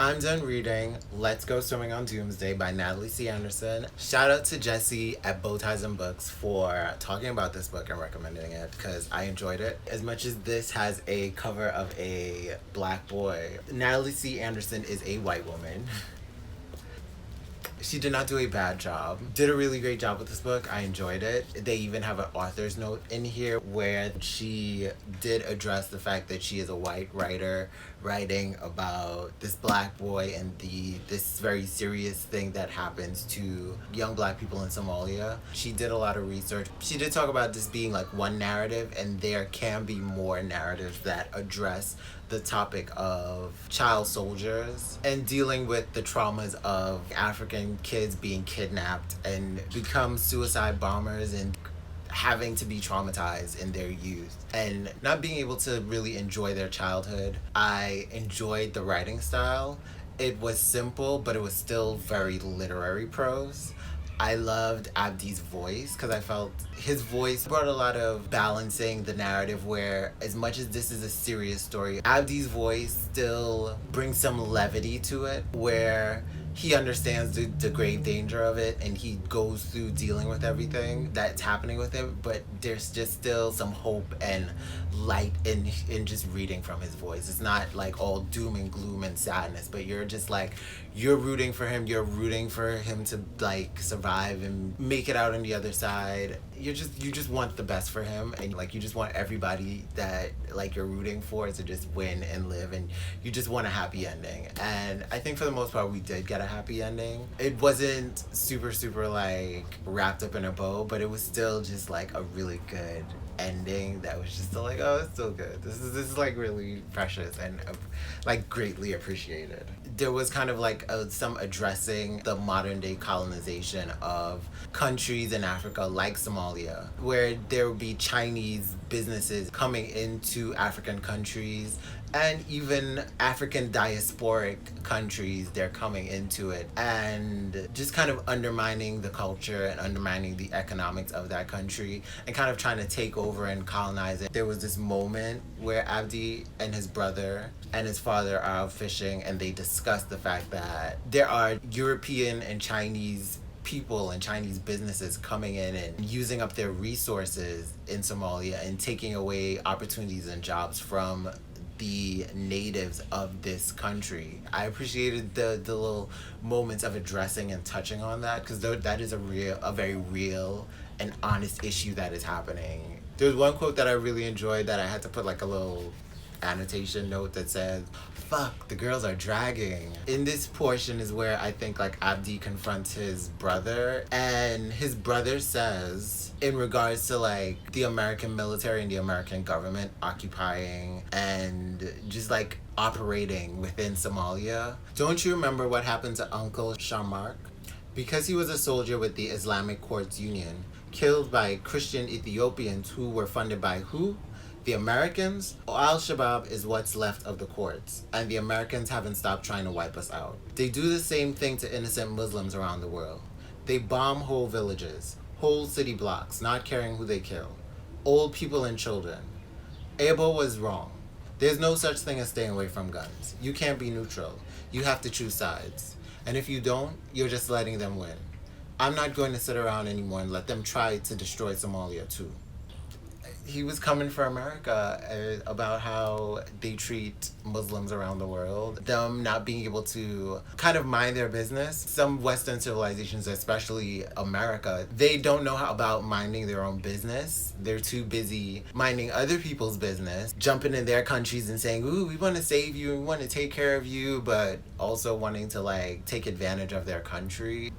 I'm done reading Let's Go Swimming on Doomsday by Natalie C. Shout out to Jesse at Bow Ties and Books for talking about this book and recommending it because I enjoyed it. As much as this has a cover of a black boy, Natalie C. Anderson is a white woman. She did not do a bad job. Did a really great job with this book. I enjoyed it. They even have an author's note in here where she did address the fact that she is a white writer writing about this black boy and this very serious thing that happens to young black people in Somalia. She did a lot of research. She did talk about this being like one narrative, and there can be more narratives that address the topic of child soldiers and dealing with the traumas of African kids being kidnapped and become suicide bombers and having to be traumatized in their youth and not being able to really enjoy their childhood. I enjoyed the writing style. It was simple, but it was still very literary prose. I loved Abdi's voice because I felt his voice brought a lot of balancing the narrative where as much as this is a serious story, Abdi's voice still brings some levity to it where he understands the grave danger of it and he goes through dealing with everything that's happening with it, but there's just still some hope and light in just reading from his voice. It's not like all doom and gloom and sadness, but you're just like, you're rooting for him, you're rooting for him to like survive and make it out on the other side. You just want the best for him, and like you just want everybody that like you're rooting for to just win and live, and you just want a happy ending. And I think for the most part we did get a happy ending. It wasn't super like wrapped up in a bow, but it was still just like a really good ending that was just still like, oh, it's still good. This is like really precious and like greatly appreciated. There was kind of like some addressing the modern day colonization of countries in Africa like Somalia, where there would be Chinese businesses coming into African countries and even African diasporic countries, they're coming into it and just kind of undermining the culture and undermining the economics of that country and kind of trying to take over and colonize it. There was this moment where Abdi and his brother and his father are out fishing and they discuss the fact that there are European and Chinese people and Chinese businesses coming in and using up their resources in Somalia and taking away opportunities and jobs from the natives of this country. I appreciated the little moments of addressing and touching on that because that is a very real and honest issue that is happening. There's one quote that I really enjoyed that I had to put like a little annotation note that says, "Fuck, the girls are dragging." In this portion is where I think like Abdi confronts his brother, and his brother says in regards to like the American military and the American government occupying and just like operating within Somalia. Don't you remember what happened to Uncle Shamark? Because he was a soldier with the Islamic Courts Union, killed by Christian Ethiopians who were funded by who? The Americans. Al-Shabaab is what's left of the courts, and the Americans haven't stopped trying to wipe us out. They do the same thing to innocent Muslims around the world. They bomb whole villages, whole city blocks, not caring who they kill. Old people and children. Abel was wrong. There's no such thing as staying away from guns. You can't be neutral. You have to choose sides. And if you don't, you're just letting them win. I'm not going to sit around anymore and let them try to destroy Somalia too. He was coming for America about how they treat Muslims around the world, them not being able to kind of mind their business. Some Western civilizations, especially America, they don't know about minding their own business. They're too busy minding other people's business, jumping in their countries and saying, ooh, we want to save you, we want to take care of you, but also wanting to like take advantage of their country.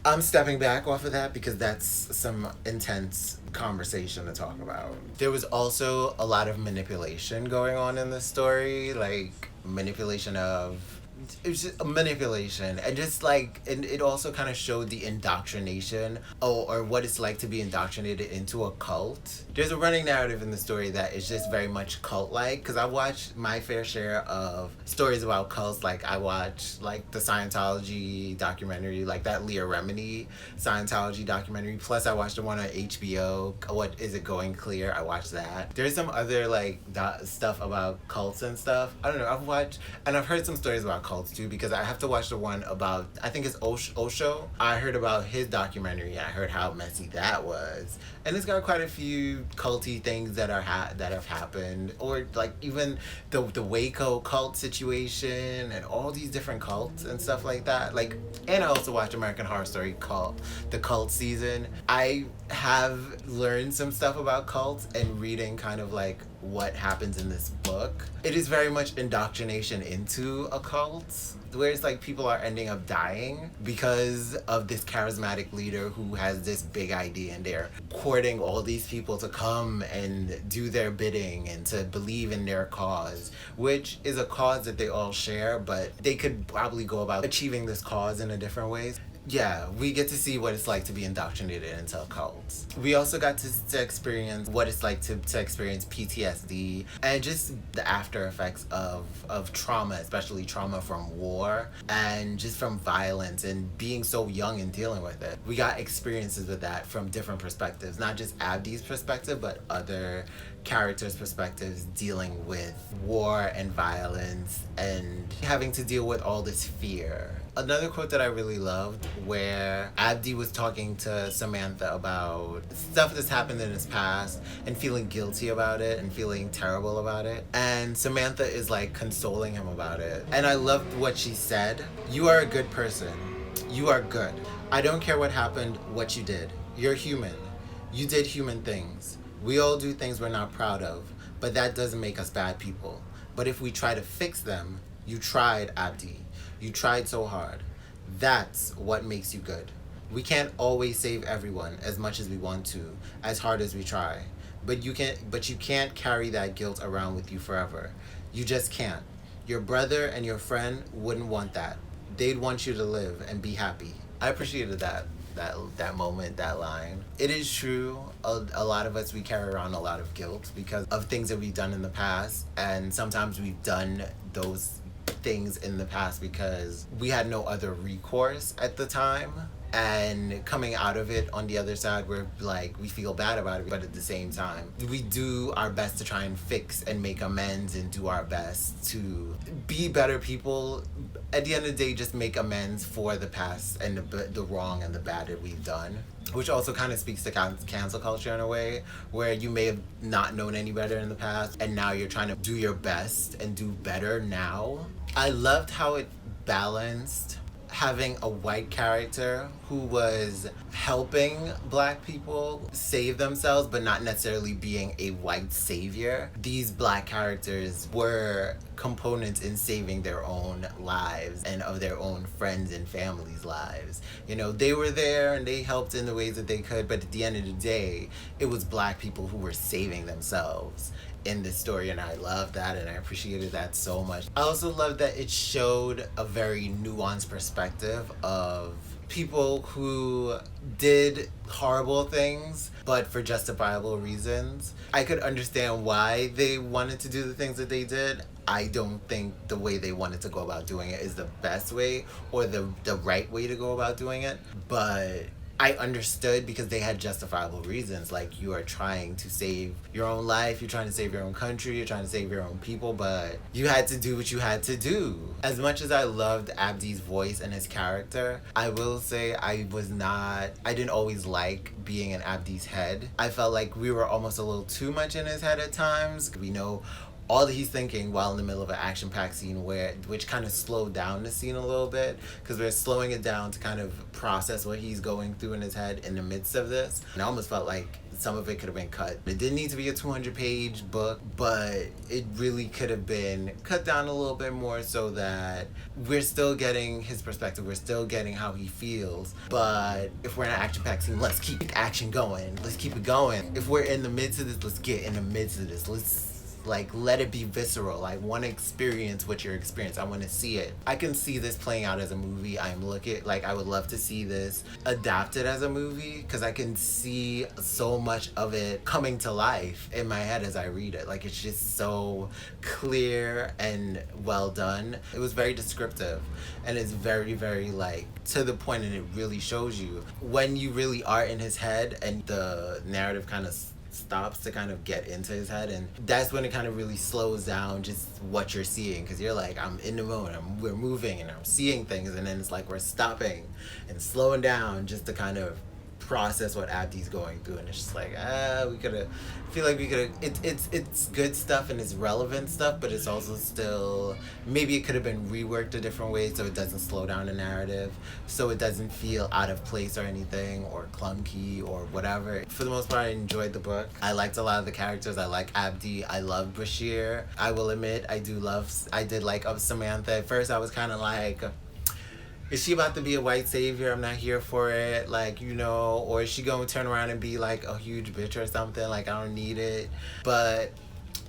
I'm stepping back off of that because that's some intense conversation to talk about. There was also a lot of manipulation going on in this story, like manipulation of it was just a manipulation, and just like, and it also kind of showed the indoctrination, or what it's like to be indoctrinated into a cult. There's a running narrative in the story that is just very much cult like, because I watched my fair share of stories about cults. Like I watched like the Scientology documentary, like that Leah Remini Scientology documentary, plus I watched the one on HBO, What Is It Going Clear. I watched that. There's some other like stuff about cults and stuff. I don't know, I've watched, and I've heard some stories about cults too, because I have to watch the one about, I think it's Osho. I heard about his documentary, and I heard how messy that was, and it's got quite a few culty things that are that have happened, or like even the Waco cult situation, and all these different cults and stuff like that. Like, and I also watched American Horror Story the cult season. I have learned some stuff about cults and reading kind of like what happens in this book. It is very much indoctrination into a cult, where it's like people are ending up dying because of this charismatic leader who has this big idea, and they're courting all these people to come and do their bidding and to believe in their cause, which is a cause that they all share, but they could probably go about achieving this cause in a different ways. Yeah, we get to see what it's like to be indoctrinated into a cult. We also got to experience what it's like to experience PTSD, and just the after effects of trauma, especially trauma from war and just from violence and being so young and dealing with it. We got experiences with that from different perspectives, not just Abdi's perspective, but other characters' perspectives dealing with war and violence and having to deal with all this fear. Another quote that I really loved, where Abdi was talking to Samantha about stuff that's happened in his past and feeling guilty about it and feeling terrible about it. And Samantha is like consoling him about it. And I loved what she said. You are a good person. You are good. I don't care what happened, what you did. You're human. You did human things. We all do things we're not proud of, but that doesn't make us bad people. But if we try to fix them, you tried, Abdi. You tried so hard. That's what makes you good. We can't always save everyone as much as we want to, as hard as we try. But you can't carry that guilt around with you forever. You just can't. Your brother and your friend wouldn't want that. They'd want you to live and be happy. I appreciated that moment, that line. It is true, a lot of us, we carry around a lot of guilt because of things that we've done in the past, and sometimes we've done those things in the past because we had no other recourse at the time, and coming out of it on the other side, we're like, we feel bad about it, but at the same time we do our best to try and fix and make amends and do our best to be better people. At the end of the day, just make amends for the past and the wrong and the bad that we've done, which also kind of speaks to cancel culture in a way, where you may have not known any better in the past, and now you're trying to do your best and do better now. I loved how it balanced having a white character who was helping black people save themselves, but not necessarily being a white savior. These black characters were components in saving their own lives and of their own friends and families' lives. You know, they were there and they helped in the ways that they could, but at the end of the day, it was black people who were saving themselves in this story, and I love that, and I appreciated that so much. I also love that it showed a very nuanced perspective of people who did horrible things, but for justifiable reasons. I could understand why they wanted to do the things that they did. I don't think the way they wanted to go about doing it is the best way or the right way to go about doing it, but I understood because they had justifiable reasons. Like, you are trying to save your own life, you're trying to save your own country, you're trying to save your own people, but you had to do what you had to do. As much as I loved Abdi's voice and his character, I will say I didn't always like being in Abdi's head. I felt like we were almost a little too much in his head at times. We know all that he's thinking while in the middle of an action-packed scene, which kind of slowed down the scene a little bit, because we're slowing it down to kind of process what he's going through in his head in the midst of this. And I almost felt like some of it could have been cut. It didn't need to be a 200-page book, but it really could have been cut down a little bit more so that we're still getting his perspective, we're still getting how he feels. But if we're in an action-packed scene, let's keep action going. Let's keep it going. If we're in the midst of this, let's get in the midst of this. Like, let it be visceral. I want to experience what you're experiencing. I want to see it. I can see this playing out as a movie. I'm looking, like, I would love to see this adapted as a movie because I can see so much of it coming to life in my head as I read it. Like, it's just so clear and well done. It was very descriptive and it's very, very, like, to the point, and it really shows you when you really are in his head and the narrative kind of stops to kind of get into his head, and that's when it kind of really slows down just what you're seeing, because you're like, I'm in the moment, we're moving and I'm seeing things, and then it's like we're stopping and slowing down just to kind of process what Abdi's going through, and it's just like, we could have, feel like we could have, it's good stuff and it's relevant stuff, but it's also still, maybe it could have been reworked a different way so it doesn't slow down the narrative, so it doesn't feel out of place or anything, or clunky or whatever. For the most part, I enjoyed the book. I liked a lot of the characters. I like Abdi. I love Bashir. I will admit, I did like Samantha. At first, I was kind of like, is she about to be a white savior? I'm not here for it. Like, you know, or is she going to turn around and be like a huge bitch or something? Like, I don't need it. But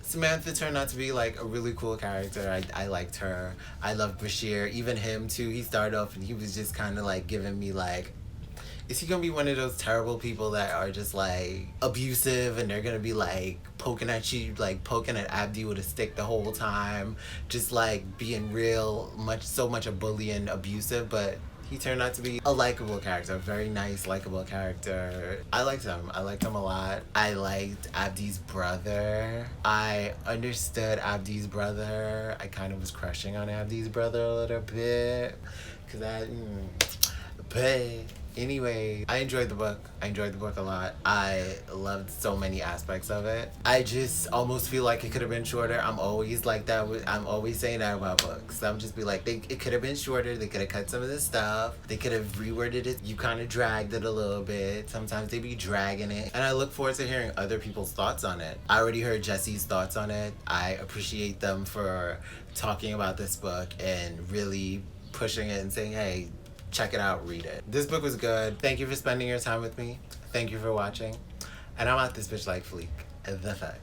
Samantha turned out to be like a really cool character. I liked her. I loved Bashir. Even him too. He started off and he was just kind of like giving me like, is he gonna be one of those terrible people that are just like abusive and they're gonna be like poking at you, like poking at Abdi with a stick the whole time, just like being so much a bully and abusive? But he turned out to be a likable character, a very nice, likable character. I liked him. I liked him a lot. I liked Abdi's brother. I understood Abdi's brother. I kind of was crushing on Abdi's brother a little bit, but anyway, I enjoyed the book. I enjoyed the book a lot. I loved so many aspects of it. I just almost feel like it could have been shorter. I'm always like that. I'm always saying that about books. I'm just be like, it could have been shorter. They could have cut some of this stuff. They could have reworded it. You kind of dragged it a little bit. Sometimes they be dragging it. And I look forward to hearing other people's thoughts on it. I already heard Jesse's thoughts on it. I appreciate them for talking about this book and really pushing it and saying, hey, check it out, read it. This book was good. Thank you for spending your time with me. Thank you for watching. And I'm out this bitch like Fleek. The fuck.